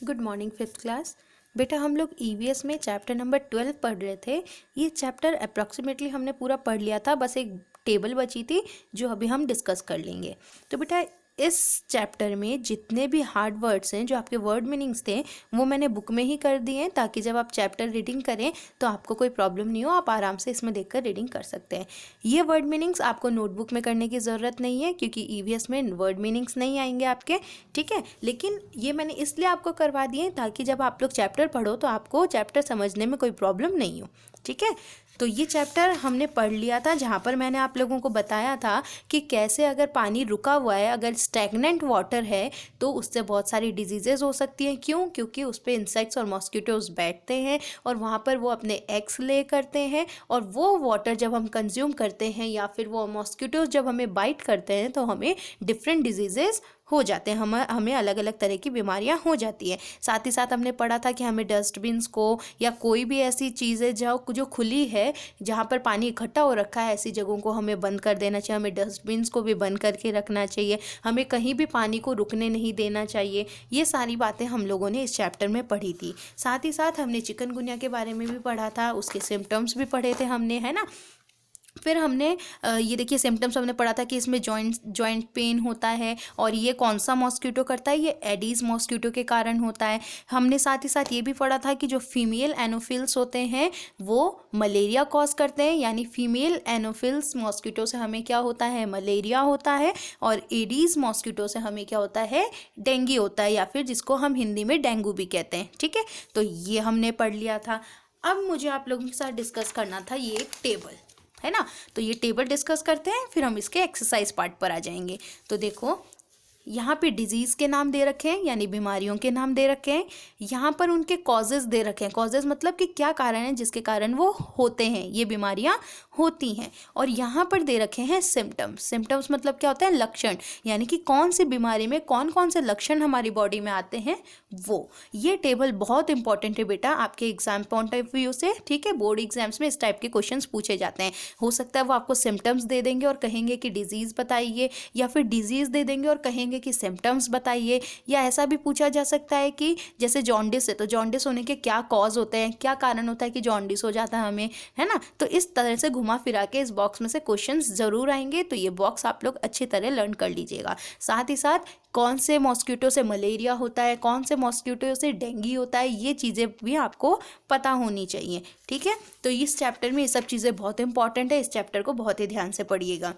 Good morning fifth class. बेटा हम लोग ईवीएस में चैप्टर नंबर 12 पढ़ रहे थे। ये चैप्टर अप्रॉक्सीमेटली हमने पूरा पढ़ लिया था, बस एक टेबल बची थी जो अभी हम डिस्कस कर लेंगे। तो बेटा इस चैप्टर में जितने भी हार्ड वर्ड्स हैं, जो आपके वर्ड मीनिंग्स थे, वो मैंने बुक में ही कर दिए हैं ताकि जब आप चैप्टर रीडिंग करें तो आपको कोई प्रॉब्लम नहीं हो, आप आराम से इसमें देखकर रीडिंग कर सकते हैं। ये वर्ड मीनिंग्स आपको नोटबुक में करने की ज़रूरत नहीं है क्योंकि ईवीएस में वर्ड मीनिंग्स नहीं आएंगे आपके, ठीक है। लेकिन ये मैंने इसलिए आपको करवा दिए ताकि जब आप लोग चैप्टर पढ़ो तो आपको चैप्टर समझने में कोई प्रॉब्लम नहीं हो, ठीक है। तो ये चैप्टर हमने पढ़ लिया था जहाँ पर मैंने आप लोगों को बताया था कि कैसे अगर पानी रुका हुआ है, अगर स्टैगनेंट वाटर है तो उससे बहुत सारी डिजीज़ेज़ हो सकती हैं। क्यों? क्योंकि उस पर इंसेक्ट्स और मॉस्किटोज़ बैठते हैं और वहाँ पर वो अपने एग्स ले करते हैं, और वो वाटर जब हम कंज्यूम करते हैं या फिर वो मॉस्किटोज़ जब हमें बाइट करते हैं तो हमें डिफरेंट डिजीज़ेज़ हो जाते हैं, हमें अलग अलग तरह की बीमारियां हो जाती हैं। साथ ही साथ हमने पढ़ा था कि हमें डस्टबिन्स को या कोई भी ऐसी चीज़ें जो खुली है, जहाँ पर पानी इकट्ठा हो रखा है, ऐसी जगहों को हमें बंद कर देना चाहिए। हमें डस्टबिन्स को भी बंद करके रखना चाहिए। हमें कहीं भी पानी को रुकने नहीं देना चाहिए। ये सारी बातें हम लोगों ने इस चैप्टर में पढ़ी थी। साथ ही साथ हमने चिकनगुनिया के बारे में भी पढ़ा था, उसके सिम्टम्स भी पढ़े थे हमने, है ना। फिर हमने ये देखिए सिम्टम्स हमने पढ़ा था कि इसमें जॉइंट पेन होता है, और ये कौन सा मॉस्किटो करता है, ये एडीज़ मॉस्किटो के कारण होता है। हमने साथ ही साथ ये भी पढ़ा था कि जो फीमेल एनोफिल्स होते हैं वो मलेरिया कॉज करते हैं, यानी फीमेल एनोफिल्स मॉस्किटो से हमें क्या होता है, मलेरिया होता है, और एडीज़ मॉस्किटो से हमें क्या होता है, डेंगू होता है, या फिर जिसको हम हिंदी में डेंगू भी कहते हैं, ठीक है। तो ये हमने पढ़ लिया था। अब मुझे आप लोगों के साथ डिस्कस करना था ये एक टेबल, है ना। तो ये टेबल डिस्कस करते हैं, फिर हम इसके एक्सरसाइज पार्ट पर आ जाएंगे। तो देखो यहाँ पे डिजीज़ के नाम दे रखे हैं, यानी बीमारियों के नाम दे रखे हैं। यहाँ पर उनके कॉजेज़ दे रखे हैं। कॉजेज़ मतलब कि क्या कारण है जिसके कारण वो होते हैं, ये बीमारियाँ होती हैं। और यहाँ पर दे रखे हैं सिम्टम्स। सिम्टम्स मतलब क्या होता है, लक्षण, यानी कि कौन सी बीमारी में कौन कौन से लक्षण हमारी बॉडी में आते हैं वो। ये टेबल बहुत इंपॉर्टेंट है बेटा आपके एग्जाम पॉइंट ऑफ व्यू से, ठीक है। बोर्ड एग्जाम्स में इस टाइप के क्वेश्चंस पूछे जाते हैं। हो सकता है वो आपको सिम्टम्स दे देंगे और कहेंगे कि डिजीज़ बताइए, या फिर डिजीज़ दे देंगे और कहेंगे कि सिम्टम्स बताइए, या ऐसा भी पूछा जा सकता है कि जैसे जॉन्डिस है तो जॉन्डिस होने के क्या कॉज होते हैं, क्या कारण होता है कि जॉन्डिस हो जाता है हमें, है ना। तो इस तरह से घुमा फिरा के इस बॉक्स में से क्वेश्चंस जरूर आएंगे, तो ये बॉक्स आप लोग अच्छी तरह लर्न कर लीजिएगा। साथ ही साथ कौन से मॉस्किटो से मलेरिया होता है, कौन से मॉस्किटो से डेंगू होता है, ये चीज़ें भी आपको पता होनी चाहिए, ठीक है। तो इस चैप्टर में ये सब चीज़ें बहुत इंपॉर्टेंट है, इस चैप्टर को बहुत ही ध्यान से पढ़िएगा।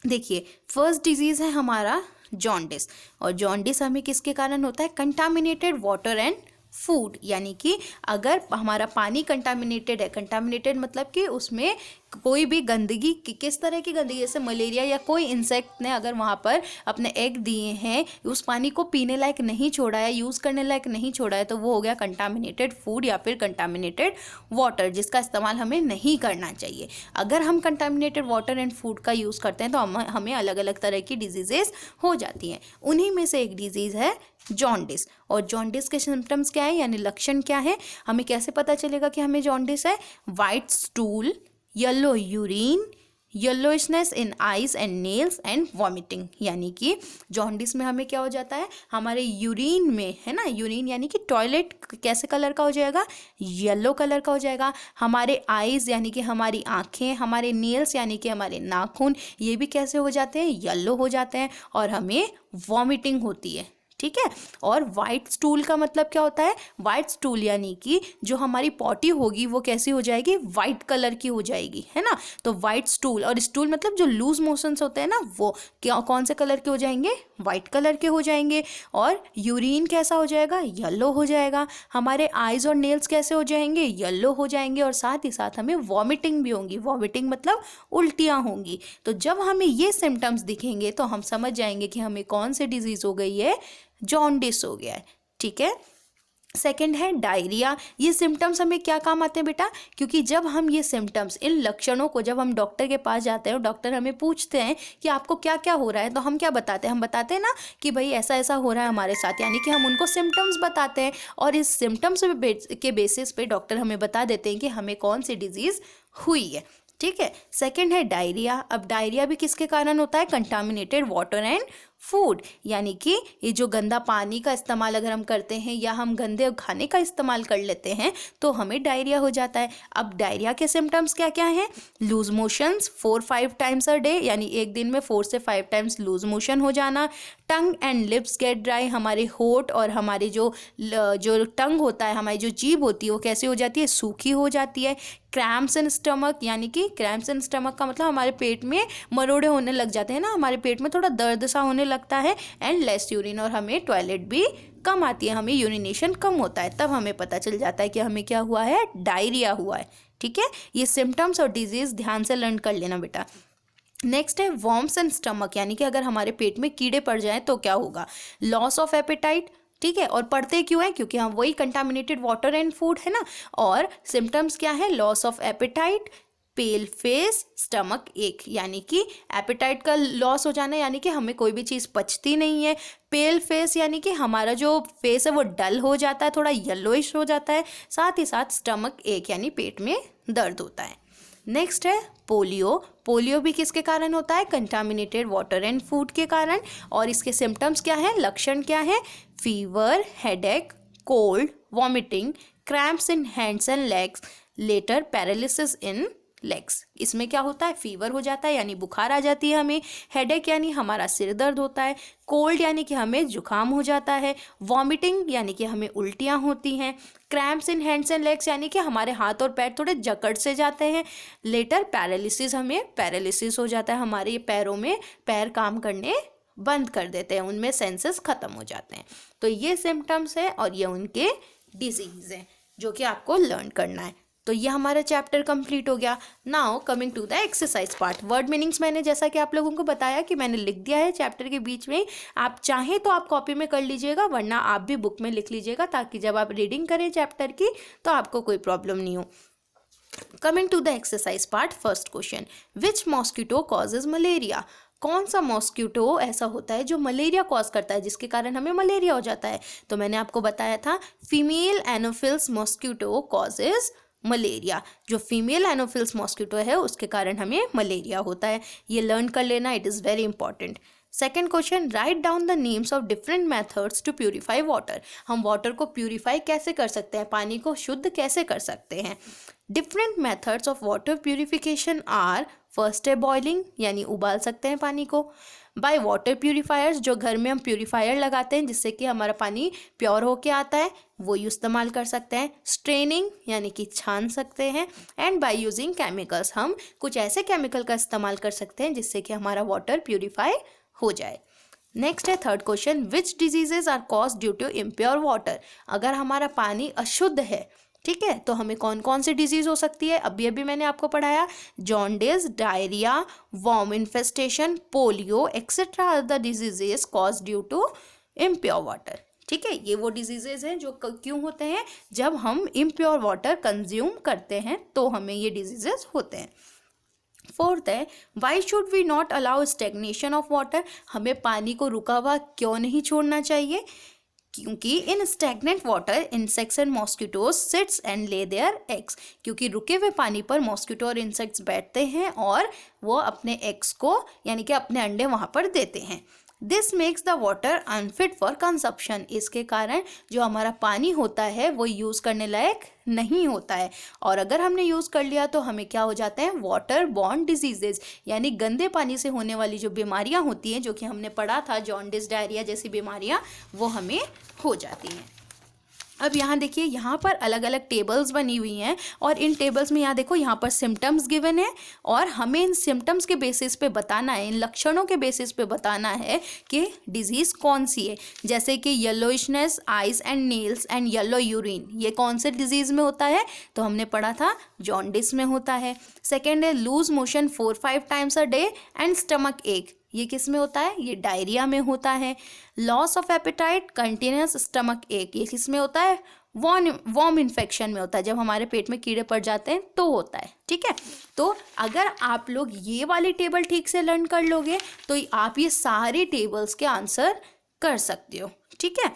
देखिए फर्स्ट डिजीज़ है हमारा जॉन्डिस, और जॉन्डिस हमें किसके कारण होता है, कंटामिनेटेड वाटर एंड फूड, यानी कि अगर हमारा पानी कंटामिनेटेड है, कंटामिनेटेड मतलब कि उसमें कोई भी गंदगी, किस तरह की गंदगी, जैसे मलेरिया या कोई इंसेक्ट ने अगर वहाँ पर अपने एग दिए हैं, उस पानी को पीने लायक नहीं छोड़ा है, यूज़ करने लायक नहीं छोड़ा है, तो वो हो गया कंटामिनेटेड फूड या फिर कंटामिनेटेड वाटर, जिसका इस्तेमाल हमें नहीं करना चाहिए। अगर हम कंटामिनेटेड वाटर एंड फूड का यूज़ करते हैं तो हमें अलग अलग तरह की डिजीज़ेस हो जाती हैं। उन्हीं में से एक डिजीज़ है जॉन्डिस। और जॉन्डिस के सिम्टम्स क्या है, यानी लक्षण क्या है, हमें कैसे पता चलेगा कि हमें जॉन्डिस है। White stool, yellow urine, yellowishness in eyes and nails and vomiting, यानी कि जॉन्डिस में हमें क्या हो जाता है, हमारे यूरिन में, है ना, यूरिन यानी कि टॉयलेट कैसे कलर का हो जाएगा, येलो कलर का हो जाएगा। हमारे आइज़ यानी कि हमारी आँखें, हमारे नेल्स यानी कि हमारे नाखून, ये भी कैसे हो जाते हैं, येलो हो जाते हैं, और हमें वॉमिटिंग होती है, ठीक है। और वाइट स्टूल का मतलब क्या होता है, वाइट स्टूल यानी कि जो हमारी पॉटी होगी वो कैसी हो जाएगी, वाइट कलर की हो जाएगी, है ना। तो वाइट स्टूल, और स्टूल मतलब जो लूज मोशंस होते हैं ना, वो क्या कौन से कलर के हो जाएंगे, वाइट कलर के हो जाएंगे। और यूरिन कैसा हो जाएगा, येलो हो जाएगा। हमारे आइज और नेल्स कैसे हो जाएंगे, येलो हो जाएंगे। और साथ ही साथ हमें वॉमिटिंग भी होंगी, वॉमिटिंग मतलब उल्टियाँ होंगी। तो जब हमें ये सिम्टम्स दिखेंगे तो हम समझ जाएंगे कि हमें कौन सी डिजीज़ हो गई है, जॉन्डिस हो गया है, ठीक है। सेकेंड है डायरिया। ये सिम्टम्स हमें क्या काम आते हैं बेटा, क्योंकि जब हम ये सिम्टम्स, इन लक्षणों को जब हम डॉक्टर के पास जाते हैं और डॉक्टर हमें पूछते हैं कि आपको क्या क्या हो रहा है, तो हम क्या बताते हैं, हम बताते हैं ना कि भाई ऐसा ऐसा हो रहा है हमारे साथ, यानी कि हम उनको सिम्टम्स बताते हैं, और इस सिम्टम्स के बेसिस पे डॉक्टर हमें बता देते हैं कि हमें कौन सी डिजीज़ हुई है, ठीक है। सेकंड है डायरिया। अब डायरिया भी किसके कारण होता है, कंटामिनेटेड वाटर एंड फूड, यानी कि ये जो गंदा पानी का इस्तेमाल अगर हम करते हैं या हम गंदे खाने का इस्तेमाल कर लेते हैं तो हमें डायरिया हो जाता है। अब डायरिया के सिम्टम्स क्या क्या हैं? Loose motions 4-5 times a day, यानी एक दिन में 4 से 5 टाइम्स लूज मोशन हो जाना। Tongue and lips get dry, हमारे होठ और हमारे जो टंग होता है, हमारी जो जीभ होती है वो कैसे हो जाती है? सूखी हो जाती है। क्रैम्प्स इन स्टमक, यानी कि क्रैम्प्स इन स्टमक का मतलब हमारे पेट में मरोड़े होने लग जाते हैं ना, हमारे पेट में थोड़ा दर्द सा होने लगता है। एंड लेस यूरिन, और हमें टॉयलेट भी कम आती है, हमें यूरिनेशन कम होता है, तब हमें पता चल जाता है कि हमें क्या हुआ है? डायरिया हुआ है। ठीक है, ये सिम्टम्स और डिजीज ध्यान से लर्न कर लेना बेटा। नेक्स्ट है वॉर्म्स एंड स्टमक, यानी कि अगर हमारे पेट में कीड़े पड़ जाएं तो क्या होगा? लॉस ऑफ एपेटाइट, ठीक है, और पढ़ते क्यों है? क्योंकि हम वही कंटामिनेटेड वाटर एंड फूड है ना। और सिम्टम्स क्या है? Loss of appetite, pale face, stomach एक, यानी कि एपेटाइट का लॉस हो जाना, यानी कि हमें कोई भी चीज़ पचती नहीं है। पेल फेस, यानी कि हमारा जो फेस है वो डल हो जाता है, थोड़ा येलोइश हो जाता है। साथ ही साथ स्टमक एक, यानी पेट में दर्द होता है। नेक्स्ट है पोलियो। पोलियो भी किसके कारण होता है? कंटामिनेटेड वाटर एंड फूड के कारण। और इसके सिम्टम्स क्या है? लक्षण क्या है? Fever, headache, cold, vomiting, cramps in hands and legs, later paralysis in legs. इसमें क्या होता है? फीवर हो जाता है, यानी बुखार आ जाती है हमें। हेडेक यानी हमारा सिर दर्द होता है। कोल्ड यानी कि हमें जुकाम हो जाता है। वॉमिटिंग यानी कि हमें उल्टियाँ होती हैं। Cramps in hands and legs यानी कि हमारे हाथ और पैर थोड़े जकड़ से जाते हैं। लेटर पैरालिसिस, हमें पैरालिसिस हो जाता है, हमारे पैरों में पैर काम करने बंद कर देते हैं, उनमें सेंसेस खत्म हो जाते हैं। तो ये सिम्टम्स है और ये उनके डिजीज हैं जो कि आपको लर्न करना है। तो ये हमारा चैप्टर कंप्लीट हो गया। Now coming to the exercise part. Word meanings मैंने जैसा कि आप लोगों को बताया कि मैंने लिख दिया है चैप्टर के बीच में। आप चाहें तो आप कॉपी में कर लीजिएगा, वरना आप भी बुक में लिख लीजिएगा, ताकि जब आप रीडिंग करें चैप्टर की तो आपको कोई प्रॉब्लम नहीं हो। Coming to the exercise part, first question, which mosquito causes malaria? कौन सा मॉस्किटो ऐसा होता है जो मलेरिया कॉज करता है, जिसके कारण हमें मलेरिया हो जाता है? तो मैंने आपको बताया था female Anopheles mosquito causes malaria. जो फीमेल एनोफिल्स मॉस्किटो है उसके कारण हमें मलेरिया होता है। ये लर्न कर लेना, it is very important. Second question, write down the names of different methods to purify water. हम वाटर को प्यूरिफाई कैसे कर सकते हैं, पानी को शुद्ध कैसे कर सकते हैं? Different methods of water purification are, first है बॉइलिंग, यानी उबाल सकते हैं पानी को। बाय वाटर प्यूरिफायर्स, जो घर में हम प्यूरिफायर लगाते हैं जिससे कि हमारा पानी प्योर होके आता है, वो इस्तेमाल कर सकते हैं। स्ट्रेनिंग, यानी कि छान सकते हैं। एंड बाय यूजिंग केमिकल्स, हम कुछ ऐसे केमिकल का इस्तेमाल कर सकते हैं जिससे कि हमारा वाटर प्यूरिफाई हो जाए। नेक्स्ट है third question, which diseases are cause due to impure water? अगर हमारा पानी अशुद्ध है, ठीक है, तो हमें कौन कौन सी डिजीज हो सकती है? अभी अभी मैंने आपको पढ़ाया, jaundice, diarrhoea, worm infestation, polio etcetera are the diseases cause due to impure water. ठीक है, ये वो डिजीजेज हैं जो क्यों होते हैं? जब हम इम्प्योर वाटर कंज्यूम करते हैं तो हमें ये डिजीजेस होते हैं। फोर्थ है, why should we not allow stagnation of water? हमें पानी को रुका हुआ क्यों नहीं छोड़ना चाहिए? क्योंकि in stagnant water insects and mosquitoes sits and lay their eggs. क्योंकि रुके हुए पानी पर मॉस्किटो और इंसेक्ट्स बैठते हैं और वो अपने एग्स को, यानी कि अपने अंडे वहाँ पर देते हैं। This makes the water unfit for consumption. इसके कारण जो हमारा पानी होता है वो यूज़ करने लायक नहीं होता है, और अगर हमने यूज़ कर लिया तो हमें क्या हो जाते हैं? वाटर बॉर्न डिजीजेज, यानी गंदे पानी से होने वाली जो बीमारियां होती हैं, जो कि हमने पढ़ा था जॉन्डिस, डायरिया जैसी बीमारियां, वो हमें हो जाती हैं। अब यहाँ देखिए, यहाँ पर अलग अलग टेबल्स बनी हुई हैं और इन टेबल्स में यहाँ देखो, यहाँ पर सिम्टम्स गिवन है और हमें इन सिम्टम्स के बेसिस पे बताना है, इन लक्षणों के बेसिस पे बताना है कि डिजीज़ कौन सी है। जैसे कि yellowishness, eyes and nails and yellow urine, ये कौन से डिजीज़ में होता है? तो हमने पढ़ा था जॉन्डिस में होता है। सेकेंड है loose motion 4-5 times a day and stomach ache, ये किस में होता है? ये डायरिया में होता है। Loss of appetite, continuous stomach ache, ये किस में होता है? वॉर्म इन्फेक्शन में होता है, जब हमारे पेट में कीड़े पड़ जाते हैं तो होता है। ठीक है, तो अगर आप लोग ये वाली टेबल ठीक से लर्न कर लोगे तो आप ये सारे टेबल्स के आंसर कर सकते हो। ठीक है,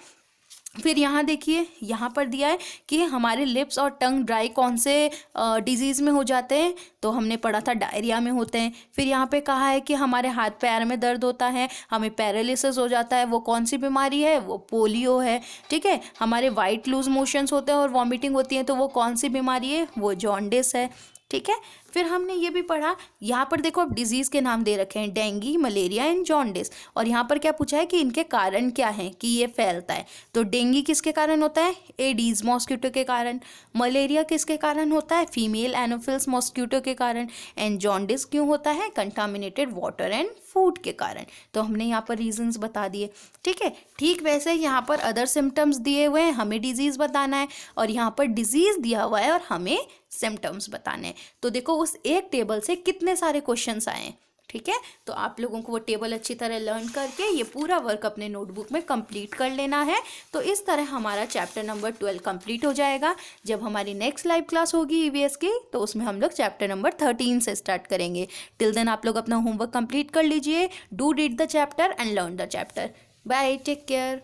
फिर यहाँ देखिए, यहाँ पर दिया है कि हमारे लिप्स और टंग ड्राई कौन से डिजीज़ में हो जाते हैं, तो हमने पढ़ा था डायरिया में होते हैं। फिर यहाँ पे कहा है कि हमारे हाथ पैर में दर्द होता है, हमें पैरालिसिस हो जाता है, वो कौन सी बीमारी है, वो पोलियो है। ठीक है, हमारे वाइट लूज मोशंस होते हैं और वॉमिटिंग होती है, तो वो कौन सी बीमारी है, वो जॉन्डिस है। ठीक है, फिर हमने ये भी पढ़ा, यहाँ पर देखो अब डिजीज़ के नाम दे रखे हैं, डेंगू, मलेरिया एंड जॉन्डिस। और यहाँ पर क्या पूछा है कि इनके कारण क्या हैं कि ये फैलता है। तो डेंगू किसके कारण होता है, एडीज मॉस्किटो के कारण। मलेरिया किसके कारण होता है, फीमेल एनोफिल्स मॉस्किटो के कारण। एंड जॉन्डिस क्यों होता है, कंटामिनेटेड वाटर एंड फूड के कारण। तो हमने यहाँ पर रीजंस बता दिए। ठीक है, ठीक वैसे यहाँ पर अदर सिम्टम्स दिए हुए हैं, हमें डिजीज़ बताना है, और यहाँ पर डिजीज़ दिया हुआ है और हमें सिम्टम्स बताने हैं। तो देखो उस एक टेबल से कितने सारे क्वेश्चंस आए हैं। ठीक है, तो आप लोगों को वो टेबल अच्छी तरह लर्न करके ये पूरा वर्क अपने नोटबुक में कंप्लीट कर लेना है। तो इस तरह हमारा चैप्टर नंबर 12 कंप्लीट हो जाएगा। जब हमारी नेक्स्ट लाइव क्लास होगी ईवीएस की, तो उसमें हम लोग चैप्टर नंबर 13 से स्टार्ट करेंगे। टिल देन आप लोग अपना होमवर्क कंप्लीट कर लीजिए। Do read the chapter and learn the chapter. Bye, take care.